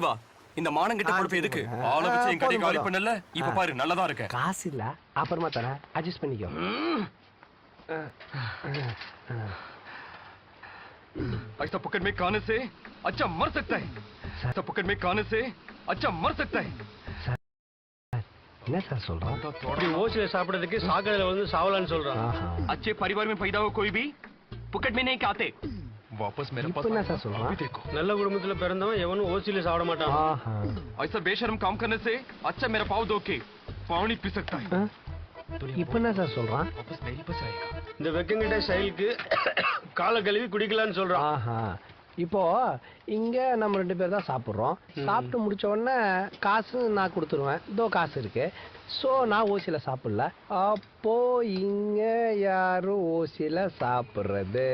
வா இந்த மானங்கிட்ட பொறுப்பு எதுக்கு ஆள வச்சு என் கடை காலி பண்ணல இப்ப பாரு நல்லதா இருக்க காசு இல்ல அப்புறமா தரேன் அட்ஜஸ்ட் பண்ணிக்கோ ऐसा पॉकेट में खाने से अच्छा मर सकता है ऐसा पॉकेट में खाने से अच्छा मर सकता है என்ன சார் சொல்றான் இப்படி ஓசில சாப்பிடுறதுக்கு சாக்கடையில வந்து சாவலான்னு சொல்றான் अच्छे परिवार में पैदा हो कोई भी पॉकेट में नहीं खाते वापस मेरे पास என்ன சார் சொல்றான் देखो நல்ல குடும்பத்துல பிறந்தவன் எவனும் ஓசில சாப்பிட மாட்டான் ऐसा बेशर्म काम करने से अच्छा मेरा पाव धो के पानी पी सकता है இப்ப என்ன சார் சொல்றான் वापस मेरे पास आएगा இந்த வெக்கங்கிட்ட ஸ்டைலுக்கு காலை கழுவி குடிக்கலான்னு சொல்றான் இப்போ இங்க நம்ம 2 பேர் தான் சாப்பிடுறோம் சாப்பிட்டு முடிச்ச உடனே காசு நான் கொடுத்துருவேன் இதோ காசு இருக்கு சோ நான் ஓசில சாப்பிடல அப்போ இங்க யாரும் ஓசில சாப்பிடுறது